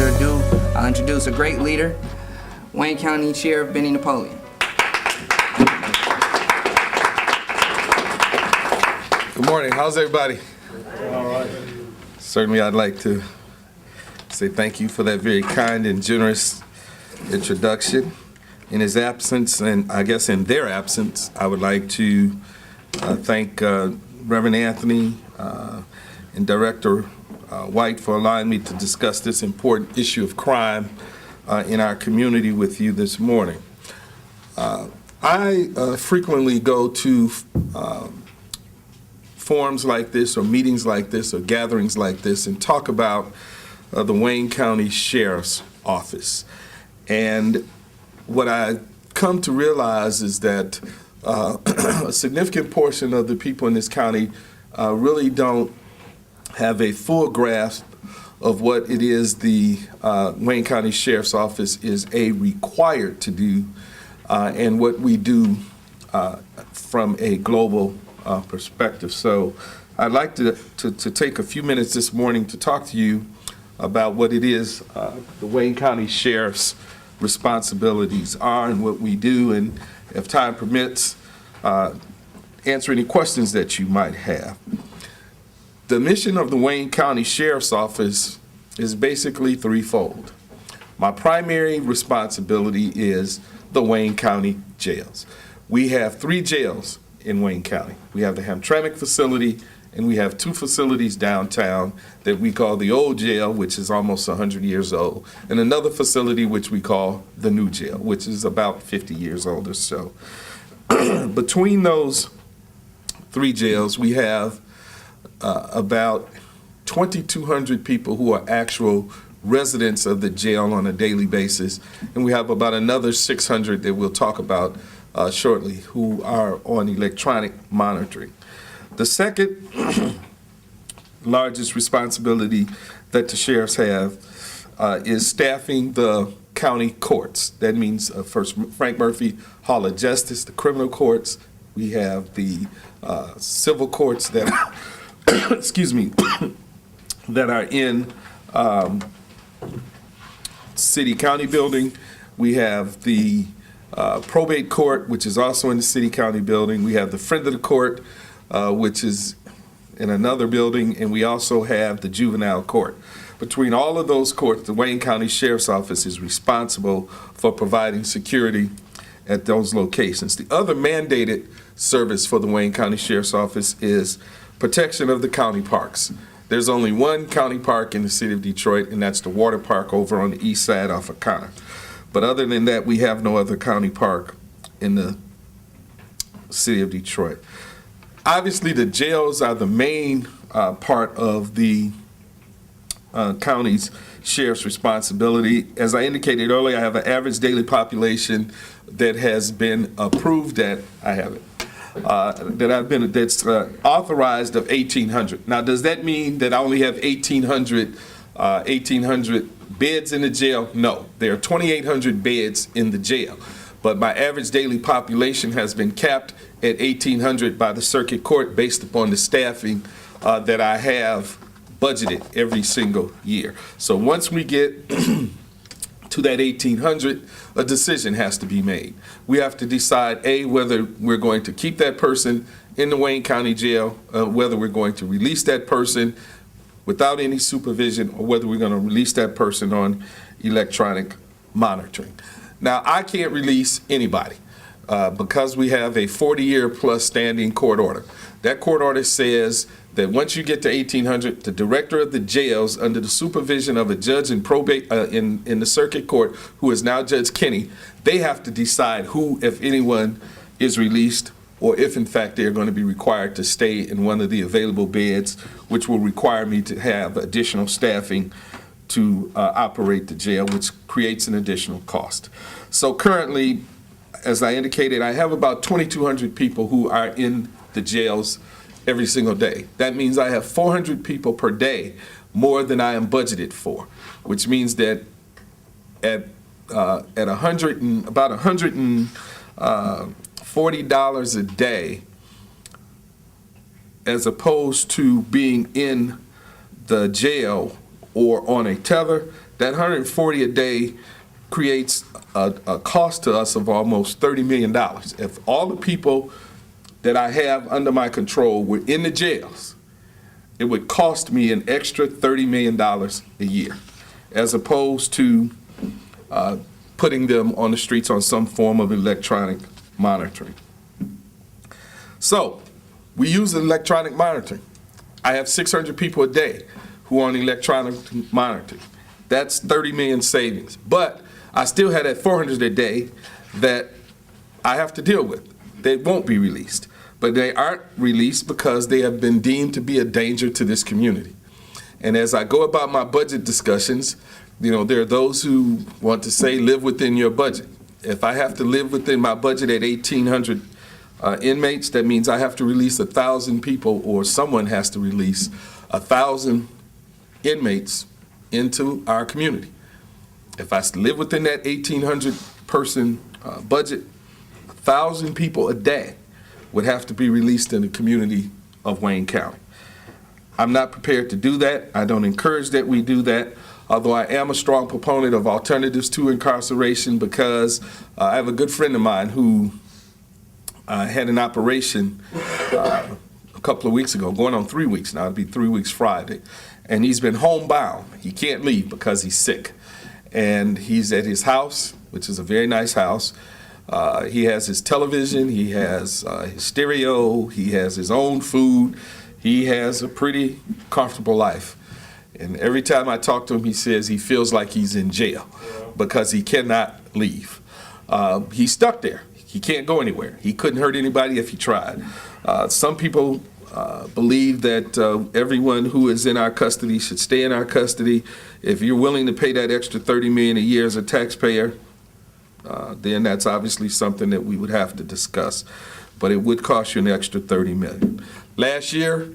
further ado, I'll introduce a great leader, Wayne County Sheriff Benny Napoleon. Good morning. How's everybody? All right. Certainly, I'd like to say thank you for that very kind and generous introduction. In his absence, and I guess in their absence, I would like to thank Reverend Anthony and Director White for allowing me to discuss this important issue of crime in our community with you this morning. I frequently go to forums like this or meetings like this or gatherings like this and talk about the Wayne County Sheriff's Office. And what I come to realize is that a significant portion of the people in this county really don't have a full grasp of what it is the Wayne County Sheriff's Office is required to do and what we do from a global perspective. So I'd like to take a few minutes this morning to talk to you about what it is the Wayne County Sheriff's responsibilities are and what we do, and if time permits, answer any questions that you might have. The mission of the Wayne County Sheriff's Office is basically threefold. My primary responsibility is the Wayne County jails. We have 3 jails in Wayne County. We have the Hamtramck facility, and we have 2 facilities downtown that we call the old jail, which is almost 100 years old, and another facility which we call the new jail, which is about 50 years old or so. Between those 3 jails, we have about 2,200 people who are actual residents of the jail on a daily basis, and we have about another 600 that we'll talk about shortly who are on electronic monitoring. The second largest responsibility that the sheriffs have is staffing the county courts. That means first Frank Murphy Hall of Justice, the criminal courts. We have the civil courts that excuse me, that are in city county building. We have the probate court, which is also in the city county building. We have the friend of the court, which is in another building, and we also have the juvenile court. Between all of those courts, the Wayne County Sheriff's Office is responsible for providing security at those locations. The other mandated service for the Wayne County Sheriff's Office is protection of the county parks. There's only one county park in the city of Detroit, and that's the water park over on the east side off of Connor. But other than that, we have no other county park in the city of Detroit. Obviously, the jails are the main part of the county's sheriff's responsibility. As I indicated earlier, I have an average daily population that has been approved that's authorized of 1,800. Now, does that mean that I only have 1,800 beds in the jail? No, there are 2,800 beds in the jail, but my average daily population has been capped at 1,800 by the circuit court based upon the staffing that I have budgeted every single year. So once we get to that 1,800, a decision has to be made. We have to decide, A, whether we're going to keep that person in the Wayne County Jail, whether we're going to release that person without any supervision, or whether we're going to release that person on electronic monitoring. Now, I can't release anybody because we have a 40-year plus standing court order. That court order says that once you get to 1,800, the director of the jails, under the supervision of a judge in probate in the circuit court, who is now Judge Kenny, they have to decide who, if anyone, is released, or if in fact they're going to be required to stay in one of the available beds, which will require me to have additional staffing to operate the jail, which creates an additional cost. So currently, as I indicated, I have about 2,200 people who are in the jails every single day. That means I have 400 people per day more than I am budgeted for, which means that at about $140 a day, as opposed to being in the jail or on a tether, that 140 a day creates a cost to us of almost $30 million. If all the people that I have under my control were in the jails, it would cost me an extra $30 million a year, as opposed to putting them on the streets on some form of electronic monitoring. So we use electronic monitoring. I have 600 people a day who are on electronic monitoring. That's 30 million savings. But I still have that 400 a day that I have to deal with. They won't be released. But they aren't released because they have been deemed to be a danger to this community. And as I go about my budget discussions, there are those who want to say live within your budget. If I have to live within my budget at 1,800 inmates, that means I have to release 1,000 people, or someone has to release 1,000 inmates into our community. If I live within that 1,800 person budget, 1,000 people a day would have to be released in the community of Wayne County. I'm not prepared to do that. I don't encourage that we do that, although I am a strong proponent of alternatives to incarceration, because I have a good friend of mine who had an operation a couple of weeks ago, going on 3 weeks now. It'll be 3 weeks Friday. And he's been homebound. He can't leave because he's sick. And he's at his house, which is a very nice house. He has his television, he has his stereo, he has his own food. He has a pretty comfortable life. And every time I talk to him, he says he feels like he's in jail because he cannot leave. He's stuck there. He can't go anywhere. He couldn't hurt anybody if he tried. Some people believe that everyone who is in our custody should stay in our custody. If you're willing to pay that extra $30 million a year as a taxpayer, then that's obviously something that we would have to discuss. But it would cost you an extra $30 million. Last year,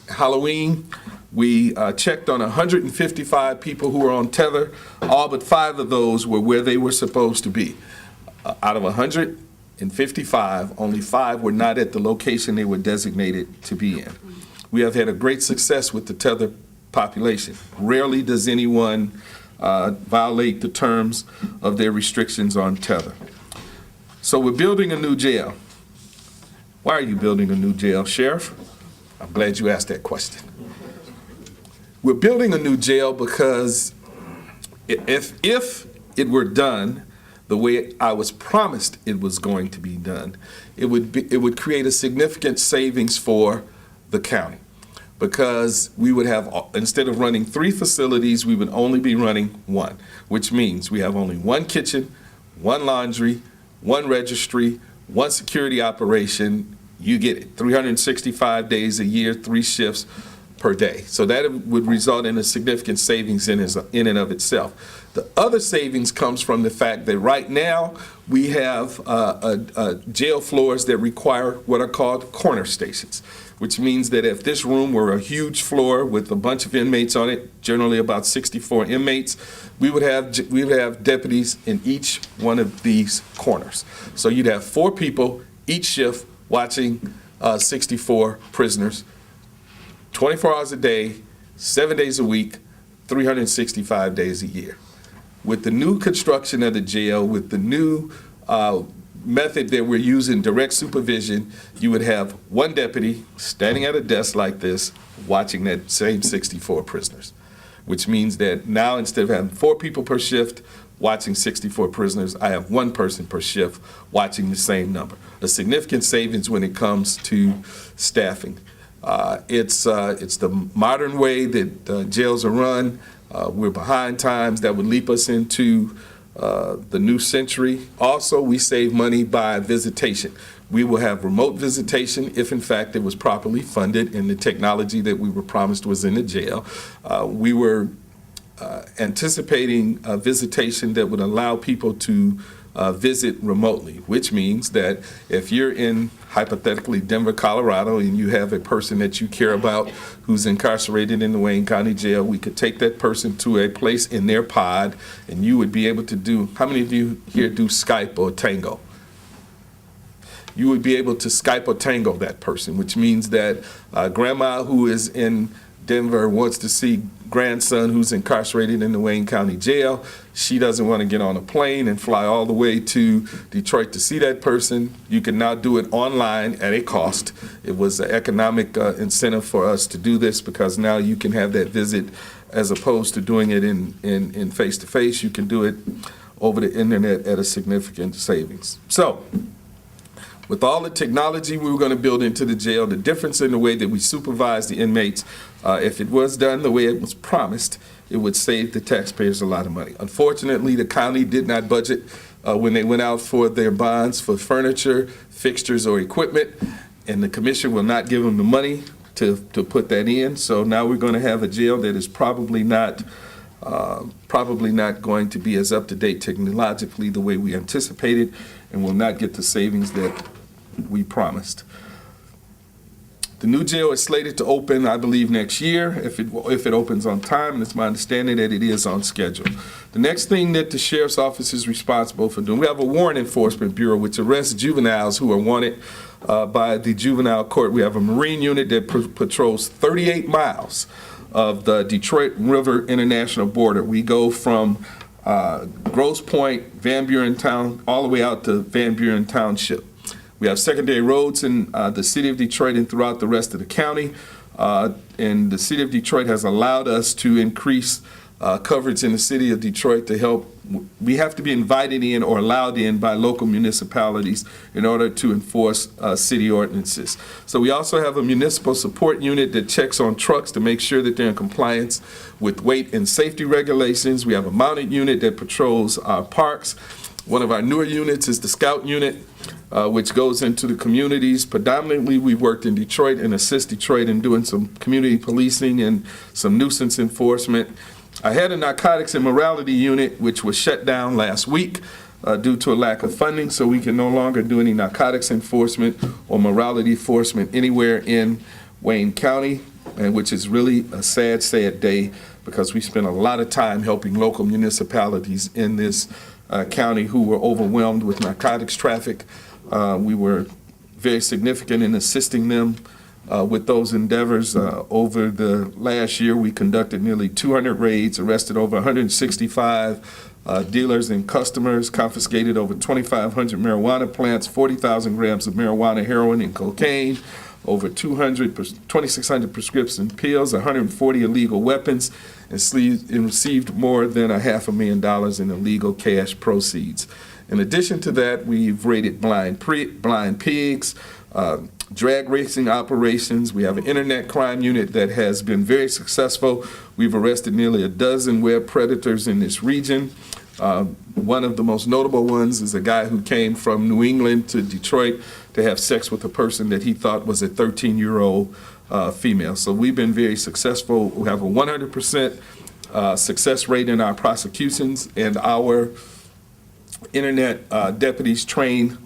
Halloween, we checked on 155 people who were on tether. All but 5 of those were where they were supposed to be. Out of 155, only 5 were not at the location they were designated to be in. We have had a great success with the tether population. Rarely does anyone violate the terms of their restrictions on tether. So we're building a new jail. Why are you building a new jail, Sheriff? I'm glad you asked that question. We're building a new jail because if it were done the way I was promised it was going to be done, it would create a significant savings for the county, because we would have, instead of running 3 facilities, we would only be running 1, which means we have only 1 kitchen, 1 laundry, 1 registry, 1 security operation. You get it, 365 days a year, 3 shifts per day. So that would result in a significant savings in and of itself. The other savings comes from the fact that right now we have jail floors that require what are called corner stations, which means that if this room were a huge floor with a bunch of inmates on it, generally about 64 inmates, we would have deputies in each one of these corners. So you'd have 4 people each shift watching 64 prisoners, 24 hours a day, 7 days a week, 365 days a year. With the new construction of the jail, with the new method that we're using, direct supervision, you would have 1 deputy standing at a desk like this watching that same 64 prisoners, which means that now instead of having 4 people per shift watching 64 prisoners, I have 1 person per shift watching the same number. A significant savings when it comes to staffing. It's the modern way that jails are run. We're behind times. That would leap us into the new century. Also, we save money by visitation. We will have remote visitation if, in fact, it was properly funded and the technology that we were promised was in the jail. We were anticipating a visitation that would allow people to visit remotely, which means that if you're in, hypothetically, Denver, Colorado, and you have a person that you care about who's incarcerated in the Wayne County Jail, we could take that person to a place in their pod, and you would be able to do, how many of you here do Skype or Tango? You would be able to Skype or Tango that person, which means that grandma who is in Denver wants to see grandson who's incarcerated in the Wayne County Jail. She doesn't want to get on a plane and fly all the way to Detroit to see that person. You can now do it online at a cost. It was an economic incentive for us to do this because now you can have that visit as opposed to doing it in face-to-face. You can do it over the internet at a significant savings. So, with all the technology we were going to build into the jail, the difference in the way that we supervise the inmates, if it was done the way it was promised, it would save the taxpayers a lot of money. Unfortunately, the county did not budget when they went out for their bonds for furniture, fixtures, or equipment, and the commission will not give them the money to put that in. So now we're going to have a jail that is probably not going to be as up-to-date technologically the way we anticipated, and will not get the savings that we promised. The new jail is slated to open, I believe, next year, if it opens on time, and it's my understanding that it is on schedule. The next thing that the Sheriff's Office is responsible for doing, we have a warrant enforcement bureau which arrests juveniles who are wanted by the juvenile court. We have a Marine unit that patrols 38 miles of the Detroit River International border. We go from Grosse Pointe, Van Buren Town, all the way out to Van Buren Township. We have secondary roads in the city of Detroit and throughout the rest of the county. And the city of Detroit has allowed us to increase coverage in the city of Detroit to help. We have to be invited in or allowed in by local municipalities in order to enforce city ordinances. So we also have a municipal support unit that checks on trucks to make sure that they're in compliance with weight and safety regulations. We have a mounted unit that patrols our parks. One of our newer units is the Scout unit, which goes into the communities. Predominantly, we worked in Detroit and assist Detroit in doing some community policing and some nuisance enforcement. I had a narcotics and morality unit, which was shut down last week due to a lack of funding, so we can no longer do any narcotics enforcement or morality enforcement anywhere in Wayne County, and which is really a sad, sad day because we spent a lot of time helping local municipalities in this county who were overwhelmed with narcotics traffic. We were very significant in assisting them with those endeavors. Over the last year, we conducted nearly 200 raids, arrested over 165 dealers and customers, confiscated over 2,500 marijuana plants, 40,000 grams of marijuana, heroin, and cocaine, over 2,600 prescription pills, 140 illegal weapons, and received more than $500,000 in illegal cash proceeds. In addition to that, we've raided blind pigs, drag racing operations. We have an internet crime unit that has been very successful. We've arrested nearly a dozen web predators in this region. One of the most notable ones is a guy who came from New England to Detroit to have sex with a person that he thought was a 13-year-old female. So we've been very successful. We have a 100% success rate in our prosecutions, and our internet deputies train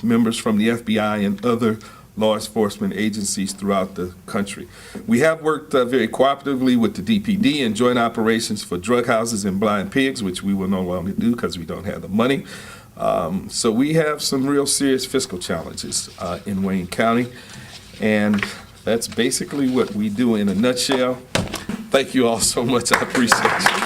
members from the FBI and other law enforcement agencies throughout the country. We have worked very cooperatively with the DPD in joint operations for drug houses and blind pigs, which we will no longer do because we don't have the money. So we have some real serious fiscal challenges in Wayne County, and that's basically what we do in a nutshell. Thank you all so much. I appreciate you.